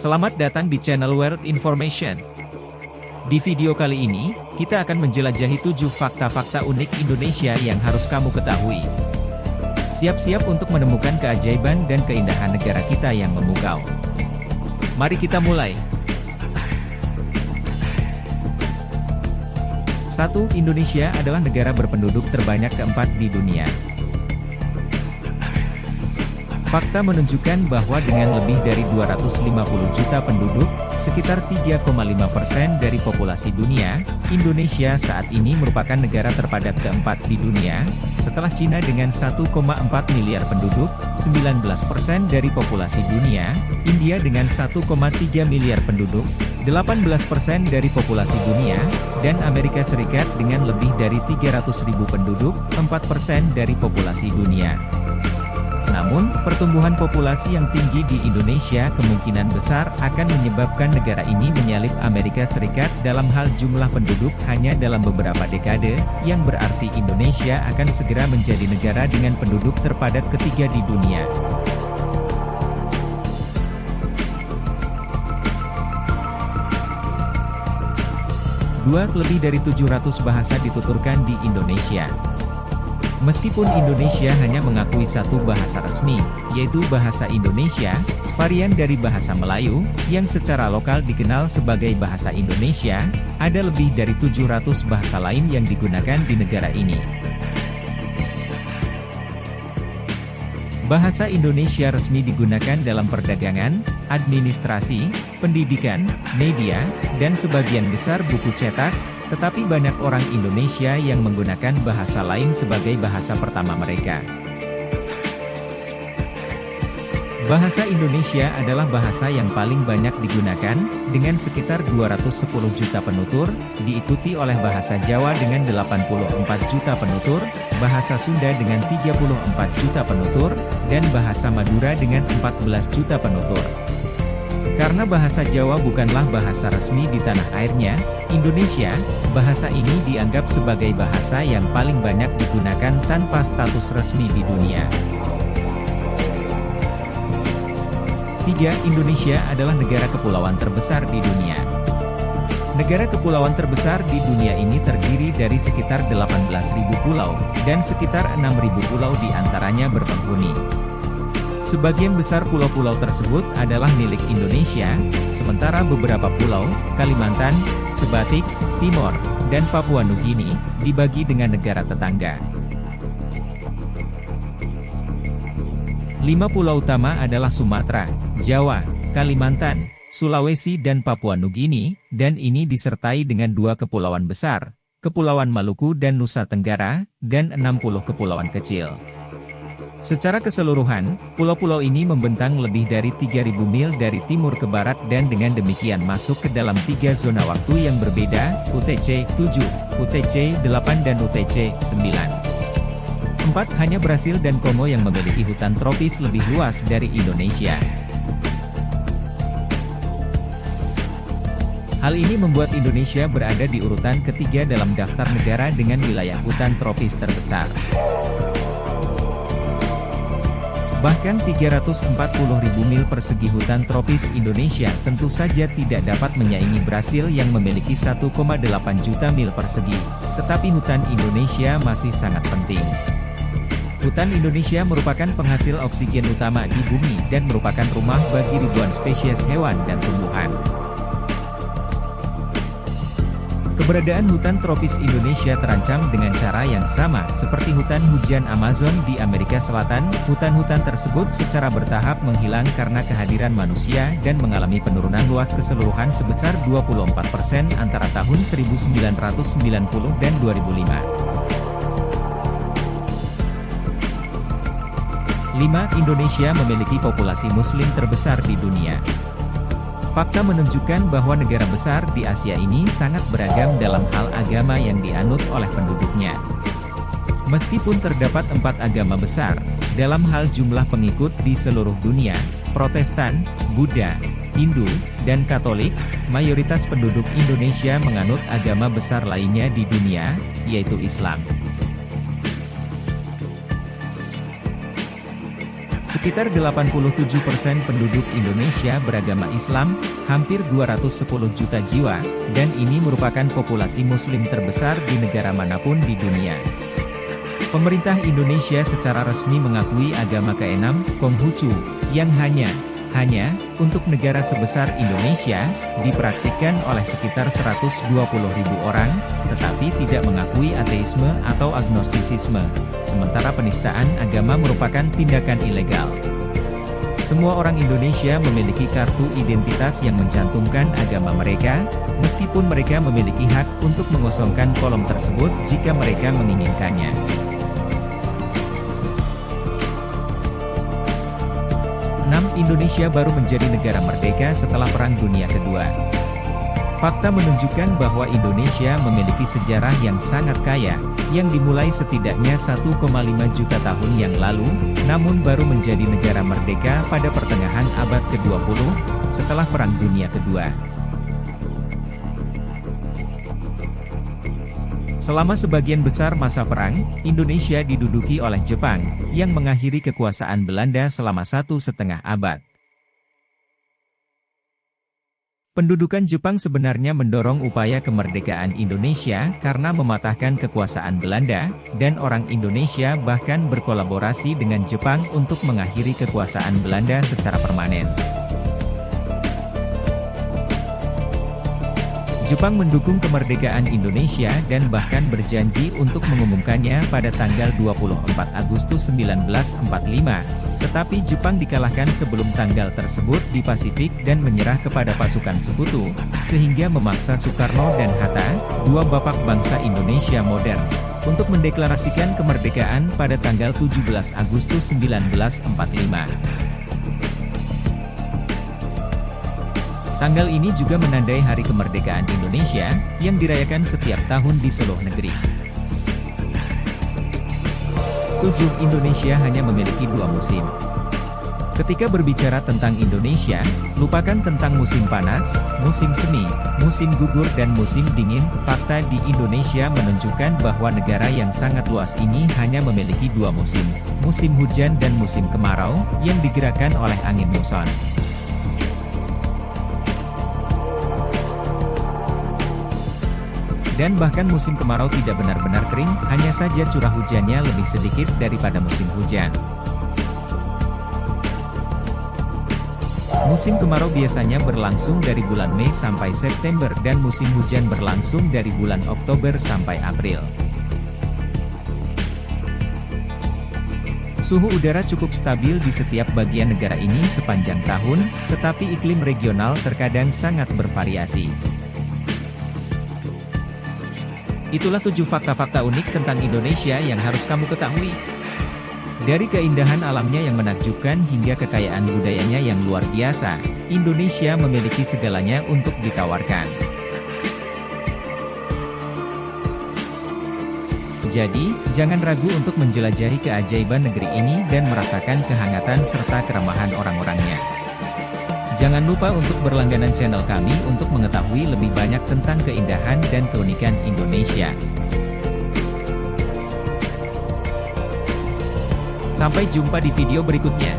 Selamat datang di channel World Information. Di video kali ini, kita akan menjelajahi 7 fakta-fakta unik Indonesia yang harus kamu ketahui. Siap-siap untuk menemukan keajaiban dan keindahan negara kita yang memukau. Mari kita mulai. 1. Indonesia adalah negara berpenduduk terbanyak keempat di dunia. Fakta menunjukkan bahwa dengan lebih dari 250 juta penduduk, sekitar 3,5% dari populasi dunia, Indonesia saat ini merupakan negara terpadat keempat di dunia, setelah Cina dengan 1,4 miliar penduduk, 19% dari populasi dunia, India dengan 1,3 miliar penduduk, 18% dari populasi dunia, dan Amerika Serikat dengan lebih dari 300.000 penduduk, 4% dari populasi dunia. Namun, pertumbuhan populasi yang tinggi di Indonesia kemungkinan besar akan menyebabkan negara ini menyalip Amerika Serikat dalam hal jumlah penduduk hanya dalam beberapa dekade, yang berarti Indonesia akan segera menjadi negara dengan penduduk terpadat ketiga di dunia. Lebih dari 700 bahasa dituturkan di Indonesia. Meskipun Indonesia hanya mengakui satu bahasa resmi, yaitu bahasa Indonesia, varian dari bahasa Melayu, yang secara lokal dikenal sebagai bahasa Indonesia, ada lebih dari 700 bahasa lain yang digunakan di negara ini. Bahasa Indonesia resmi digunakan dalam perdagangan, administrasi, pendidikan, media, dan sebagian besar buku cetak. Tetapi banyak orang Indonesia yang menggunakan bahasa lain sebagai bahasa pertama mereka. Bahasa Indonesia adalah bahasa yang paling banyak digunakan, dengan sekitar 210 juta penutur, diikuti oleh bahasa Jawa dengan 84 juta penutur, bahasa Sunda dengan 34 juta penutur, dan bahasa Madura dengan 14 juta penutur. Karena bahasa Jawa bukanlah bahasa resmi di tanah airnya, Indonesia, bahasa ini dianggap sebagai bahasa yang paling banyak digunakan tanpa status resmi di dunia. 3. Indonesia adalah negara kepulauan terbesar di dunia. Negara kepulauan terbesar di dunia ini terdiri dari sekitar 18.000 pulau, dan sekitar 6.000 pulau di antaranya berpenghuni. Sebagian besar pulau-pulau tersebut adalah milik Indonesia, sementara beberapa pulau, Kalimantan, Sebatik, Timor, dan Papua Nugini, dibagi dengan negara tetangga. 5 pulau utama adalah Sumatera, Jawa, Kalimantan, Sulawesi dan Papua Nugini, dan ini disertai dengan 2 kepulauan besar, Kepulauan Maluku dan Nusa Tenggara, dan 60 kepulauan kecil. Secara keseluruhan, pulau-pulau ini membentang lebih dari 3.000 mil dari timur ke barat dan dengan demikian masuk ke dalam 3 zona waktu yang berbeda, UTC 7, UTC 8 dan UTC 9. 4. Hanya Brasil dan Kongo yang memiliki hutan tropis lebih luas dari Indonesia. Hal ini membuat Indonesia berada di urutan ketiga dalam daftar negara dengan wilayah hutan tropis terbesar. Bahkan 340.000 mil persegi hutan tropis Indonesia tentu saja tidak dapat menyaingi Brasil yang memiliki 1,8 juta mil persegi, tetapi hutan Indonesia masih sangat penting. Hutan Indonesia merupakan penghasil oksigen utama di bumi dan merupakan rumah bagi ribuan spesies hewan dan tumbuhan. Keberadaan hutan tropis Indonesia terancam dengan cara yang sama seperti hutan hujan Amazon di Amerika Selatan. Hutan-hutan tersebut secara bertahap menghilang karena kehadiran manusia dan mengalami penurunan luas keseluruhan sebesar 24% antara tahun 1990 dan 2005. 5. Indonesia memiliki populasi Muslim terbesar di dunia. Fakta menunjukkan bahwa negara besar di Asia ini sangat beragam dalam hal agama yang dianut oleh penduduknya. Meskipun terdapat 4 agama besar, dalam hal jumlah pengikut di seluruh dunia, Protestan, Buddha, Hindu, dan Katolik, mayoritas penduduk Indonesia menganut agama besar lainnya di dunia, yaitu Islam. Sekitar 87% penduduk Indonesia beragama Islam, hampir 210 juta jiwa, dan ini merupakan populasi Muslim terbesar di negara manapun di dunia. Pemerintah Indonesia secara resmi mengakui agama keenam, Konghucu, yang hanya untuk negara sebesar Indonesia, dipraktikkan oleh sekitar 120.000 orang, tetapi tidak mengakui ateisme atau agnostisisme, sementara penistaan agama merupakan tindakan ilegal. Semua orang Indonesia memiliki kartu identitas yang mencantumkan agama mereka, meskipun mereka memiliki hak untuk mengosongkan kolom tersebut jika mereka menginginkannya. 6. Indonesia baru menjadi negara merdeka setelah Perang Dunia Kedua. Fakta menunjukkan bahwa Indonesia memiliki sejarah yang sangat kaya, yang dimulai setidaknya 1,5 juta tahun yang lalu, namun baru menjadi negara merdeka pada pertengahan abad ke-20, setelah Perang Dunia Kedua. Selama sebagian besar masa perang, Indonesia diduduki oleh Jepang, yang mengakhiri kekuasaan Belanda selama 1,5 abad. Pendudukan Jepang sebenarnya mendorong upaya kemerdekaan Indonesia karena mematahkan kekuasaan Belanda, dan orang Indonesia bahkan berkolaborasi dengan Jepang untuk mengakhiri kekuasaan Belanda secara permanen. Jepang mendukung kemerdekaan Indonesia dan bahkan berjanji untuk mengumumkannya pada tanggal 24 Agustus 1945, tetapi Jepang dikalahkan sebelum tanggal tersebut di Pasifik dan menyerah kepada pasukan sekutu, sehingga memaksa Soekarno dan Hatta, dua bapak bangsa Indonesia modern, untuk mendeklarasikan kemerdekaan pada tanggal 17 Agustus 1945. Tanggal ini juga menandai Hari Kemerdekaan Indonesia, yang dirayakan setiap tahun di seluruh negeri. 7. Indonesia hanya memiliki 2 musim. Ketika berbicara tentang Indonesia, lupakan tentang musim panas, musim semi, musim gugur dan musim dingin. Fakta di Indonesia menunjukkan bahwa negara yang sangat luas ini hanya memiliki 2 musim, musim hujan dan musim kemarau, yang digerakkan oleh angin muson. Dan bahkan musim kemarau tidak benar-benar kering, hanya saja curah hujannya lebih sedikit daripada musim hujan. Musim kemarau biasanya berlangsung dari bulan Mei sampai September dan musim hujan berlangsung dari bulan Oktober sampai April. Suhu udara cukup stabil di setiap bagian negara ini sepanjang tahun, tetapi iklim regional terkadang sangat bervariasi. Itulah 7 fakta-fakta unik tentang Indonesia yang harus kamu ketahui. Dari keindahan alamnya yang menakjubkan hingga kekayaan budayanya yang luar biasa, Indonesia memiliki segalanya untuk ditawarkan. Jadi, jangan ragu untuk menjelajahi keajaiban negeri ini dan merasakan kehangatan serta keramahan orang-orangnya. Jangan lupa untuk berlangganan channel kami untuk mengetahui lebih banyak tentang keindahan dan keunikan Indonesia. Sampai jumpa di video berikutnya.